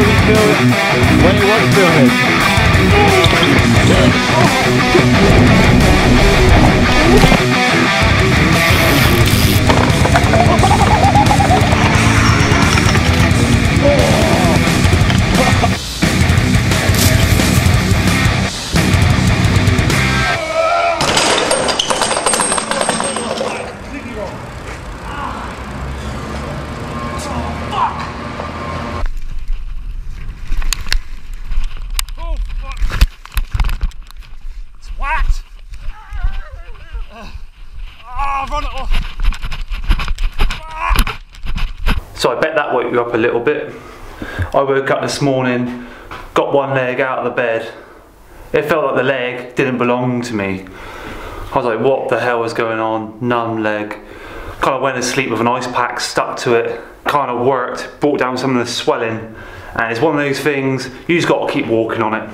wasn't filming when he was filming. So I bet that woke you up a little bit. I woke up this morning, got one leg out of the bed. It felt like the leg didn't belong to me. I was like, what the hell is going on? Numb leg. Kind of went to sleep with an ice pack stuck to it. Kind of worked, brought down some of the swelling. And it's one of those things, you just got to keep walking on it.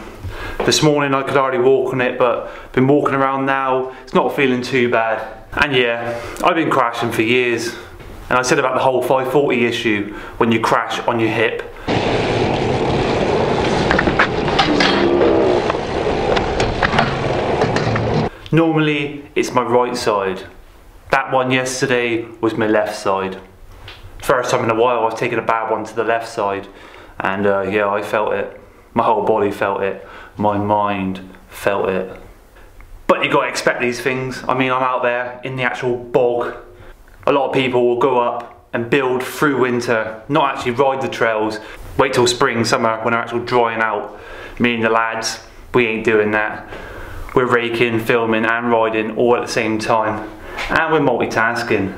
This morning I could hardly walk on it, but been walking around now, it's not feeling too bad. And yeah, I've been crashing for years. And I said about the whole 540 issue, when you crash on your hip. Normally, it's my right side. That one yesterday was my left side. First time in a while I've taken a bad one to the left side. And yeah, I felt it. My whole body felt it. My mind felt it. But you gotta expect these things. I mean, I'm out there in the actual bog. A lot of people will go up and build through winter, not actually ride the trails, wait till spring, summer when they're actually drying out. Me and the lads, we ain't doing that. We're raking, filming and riding all at the same time. And we're multitasking.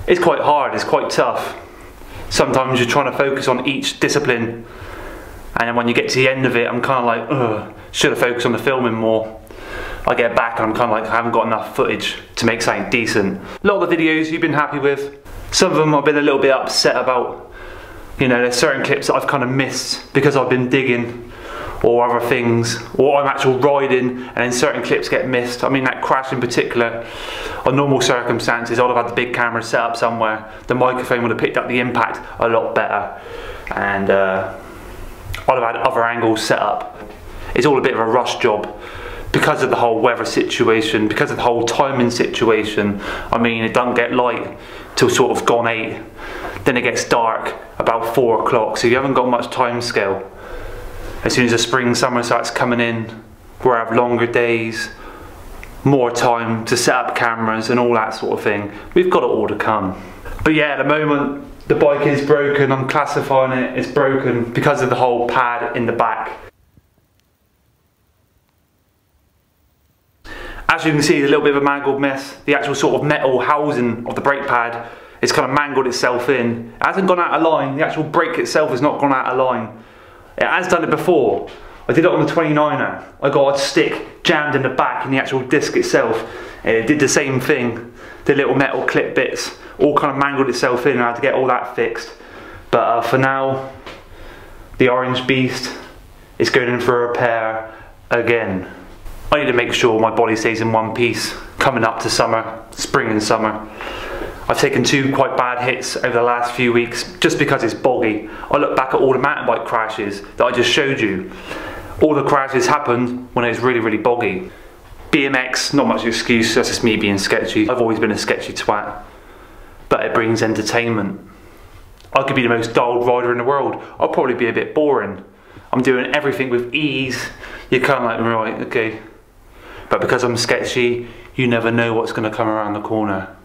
It's quite hard, it's quite tough. Sometimes you're trying to focus on each discipline. And then when you get to the end of it, I'm kind of like, ugh, should have focused on the filming more. I get back and I'm kind of like, I haven't got enough footage to make something decent. A lot of the videos you've been happy with. Some of them I've been a little bit upset about. You know, there's certain clips that I've kind of missed because I've been digging or other things, or I'm actually riding and then certain clips get missed. I mean, that crash in particular, on normal circumstances, I'd have had the big camera set up somewhere. The microphone would have picked up the impact a lot better. And I'd have had other angles set up. It's all a bit of a rush job. Because of the whole weather situation, because of the whole timing situation. I mean, it doesn't get light till sort of gone 8. Then it gets dark about 4 o'clock, so you haven't got much time scale. As soon as the spring, summer starts coming in, we'll have longer days, more time to set up cameras and all that sort of thing. We've got it all to come. But yeah, at the moment, the bike is broken. I'm classifying it as broken because of the whole pad in the back. As you can see, a little bit of a mangled mess. The actual sort of metal housing of the brake pad is kind of mangled itself in. It hasn't gone out of line. The actual brake itself has not gone out of line. It has done it before. I did it on the 29er. I got a stick jammed in the back in the actual disc itself. And it did the same thing. The little metal clip bits all kind of mangled itself in, and I had to get all that fixed. But for now, the orange beast is going in for a repair again. I need to make sure my body stays in one piece coming up to summer, spring and summer. I've taken 2 quite bad hits over the last few weeks just because it's boggy. I look back at all the mountain bike crashes that I just showed you. All the crashes happened when it was really, really boggy. BMX, not much excuse, that's just me being sketchy. I've always been a sketchy twat. But it brings entertainment. I could be the most dialed rider in the world. I'll probably be a bit boring. I'm doing everything with ease. You're kind of like, right, okay. But because I'm sketchy, you never know what's going to come around the corner.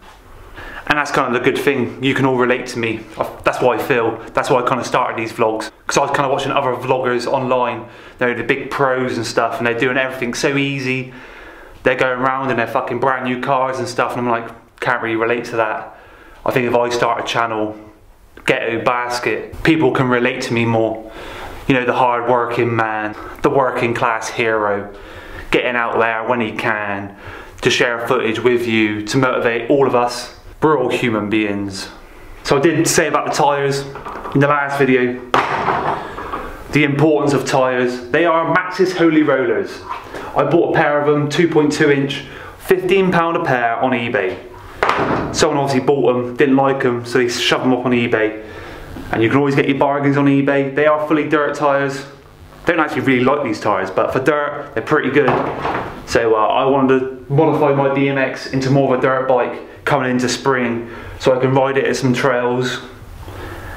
And that's kind of the good thing. You can all relate to me. That's what I feel. That's why I kind of started these vlogs. Because I was kind of watching other vloggers online. They're the big pros and stuff, and they're doing everything so easy. They're going around in their fucking brand new cars and stuff, and I'm like, can't really relate to that. I think if I start a channel, Ghetto Baskett, people can relate to me more. You know, the hard working man, the working class hero, getting out there when he can, to share footage with you, to motivate all of us. We're all human beings. So I did say about the tyres in the last video, the importance of tyres. They are Maxxis Holy Rollers. I bought a pair of them, 2.2 inch, £15 a pair on eBay. Someone obviously bought them, didn't like them, so they shoved them up on eBay. And you can always get your bargains on eBay. They are fully dirt tyres. Don't actually really like these tyres, but for dirt, they're pretty good. So I wanted to modify my BMX into more of a dirt bike coming into spring, so I can ride it at some trails.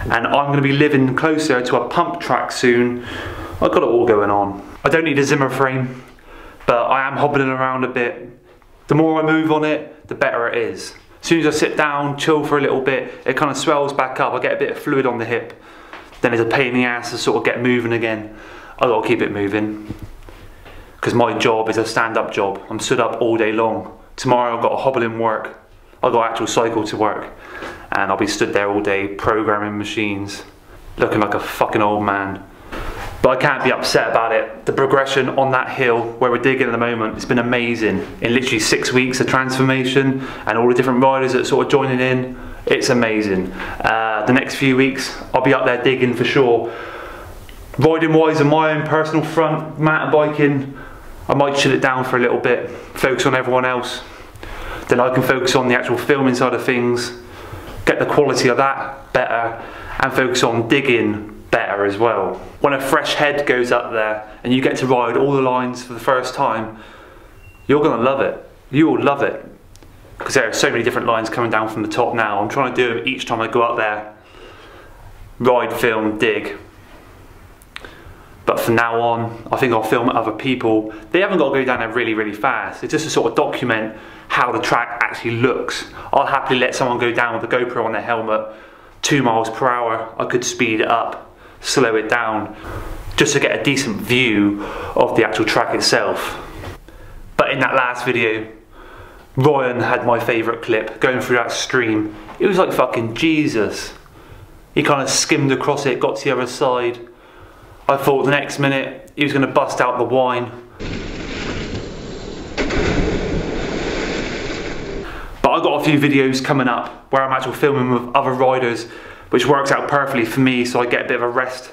And I'm going to be living closer to a pump track soon. I've got it all going on. I don't need a Zimmer frame, but I am hobbling around a bit. The more I move on it, the better it is. As soon as I sit down, chill for a little bit, it kind of swells back up. I get a bit of fluid on the hip. Then it's a pain in the ass to sort of get moving again. I've got to keep it moving. Because my job is a stand-up job. I'm stood up all day long. Tomorrow I've got a hobbling work. I've got actual cycle to work. And I'll be stood there all day programming machines. Looking like a fucking old man. But I can't be upset about it. The progression on that hill where we're digging at the moment, it's been amazing. In literally 6 weeks of transformation and all the different riders that are sort of joining in, it's amazing. The next few weeks, I'll be up there digging for sure. Riding wise on my own personal front, mountain biking, I might chill it down for a little bit, focus on everyone else. Then I can focus on the actual filming side of things, get the quality of that better, and focus on digging better as well. When a fresh head goes up there and you get to ride all the lines for the first time, you're gonna love it. You will love it. Because there are so many different lines coming down from the top now. I'm trying to do them each time I go up there. Ride, film, dig. But from now on, I think I'll film other people. They haven't got to go down there really, really fast. It's just to sort of document how the track actually looks. I'll happily let someone go down with a GoPro on their helmet, 2 miles per hour. I could speed it up, slow it down, just to get a decent view of the actual track itself. But in that last video, Ryan had my favourite clip, going through that stream. It was like fucking Jesus. He kind of skimmed across it, got to the other side. I thought the next minute he was going to bust out the wine. But I've got a few videos coming up where I'm actually filming with other riders, which works out perfectly for me, so I get a bit of a rest.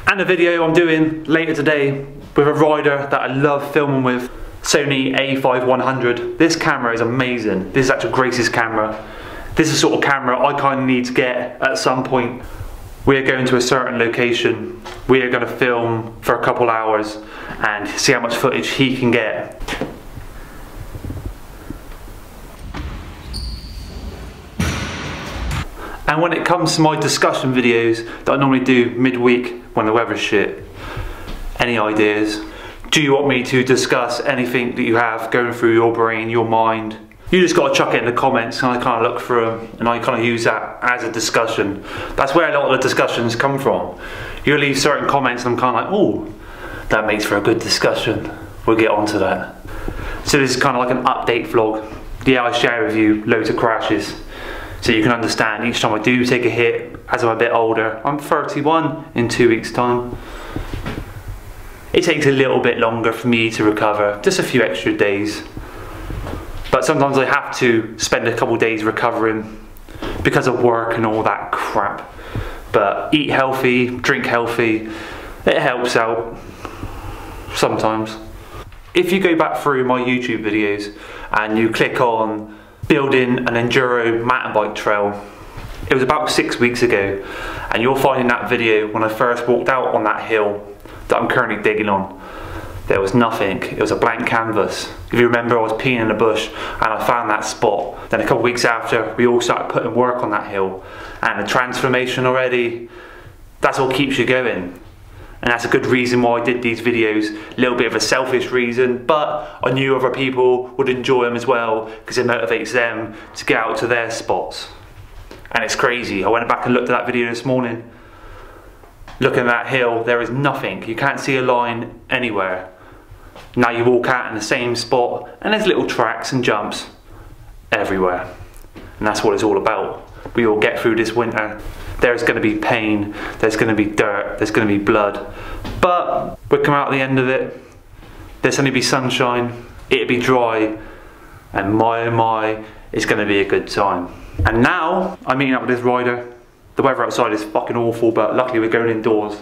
And a video I'm doing later today with a rider that I love filming with, Sony A5100. This camera is amazing. This is actually Grace's camera. This is the sort of camera I kind of need to get at some point. We're going to a certain location. We are going to film for a couple hours and see how much footage he can get. And when it comes to my discussion videos that I normally do midweek when the weather's shit, any ideas? Do you want me to discuss anything that you have going through your brain, your mind? You just got to chuck it in the comments and I kind of look through them and I kind of use that as a discussion. That's where a lot of the discussions come from. You leave certain comments and I'm kind of like, oh, that makes for a good discussion. We'll get onto that. So this is kind of like an update vlog. Yeah, I share with you loads of crashes, so you can understand each time I do take a hit, as I'm a bit older, I'm 31 in 2 weeks' time. It takes a little bit longer for me to recover, just a few extra days. But sometimes I have to spend a couple days recovering because of work and all that crap. But eat healthy, drink healthy, it helps out sometimes. If you go back through my YouTube videos and you click on building an enduro mountain bike trail, it was about 6 weeks ago, and you'll find in that video when I first walked out on that hill that I'm currently digging on, there was nothing. It was a blank canvas. If you remember, I was peeing in a bush and I found that spot. Then a couple of weeks after, we all started putting work on that hill, and the transformation already, that's what keeps you going. And that's a good reason why I did these videos. A little bit of a selfish reason, but I knew other people would enjoy them as well because it motivates them to get out to their spots. And it's crazy. I went back and looked at that video this morning. Looking at that hill, there is nothing. You can't see a line anywhere. Now you walk out in the same spot and there's little tracks and jumps everywhere. And that's what it's all about. We all get through this winter. There's going to be pain, there's going to be dirt, there's going to be blood. But we'll come out at the end of it. There's going to be sunshine, it'll be dry, and my oh my, it's going to be a good time. And now I'm meeting up with this rider. The weather outside is fucking awful, but luckily we're going indoors.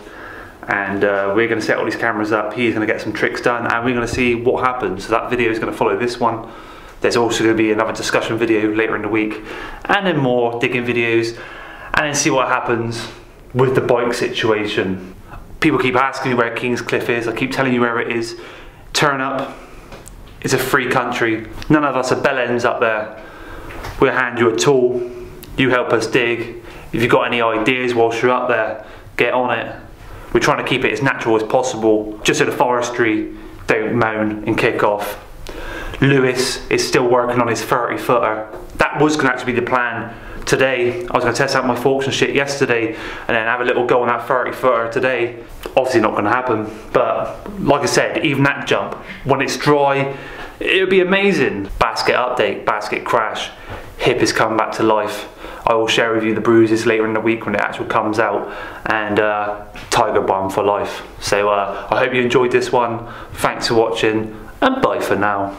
And we're going to set all these cameras up, he's going to get some tricks done, and we're going to see what happens. So that video is going to follow this one. There's also going to be another discussion video later in the week, and then more digging videos, and then see what happens. with the bike situation. People keep asking me where Kingscliff is. I keep telling you where it is. Turn up. It's a free country. None of us are bellends up there. We'll hand you a tool. You help us dig. If you've got any ideas whilst you're up there, get on it. We're trying to keep it as natural as possible, just so the forestry don't moan and kick off. Lewis is still working on his 30-footer. That was going to actually be the plan today. I was going to test out my forks and shit yesterday and then have a little go on that 30-footer today. Obviously not going to happen, but like I said, even that jump, when it's dry, it would be amazing. Baskett update, Baskett crash, hip is coming back to life. I will share with you the bruises later in the week when it actually comes out, and tiger balm for life. So I hope you enjoyed this one. Thanks for watching, and bye for now.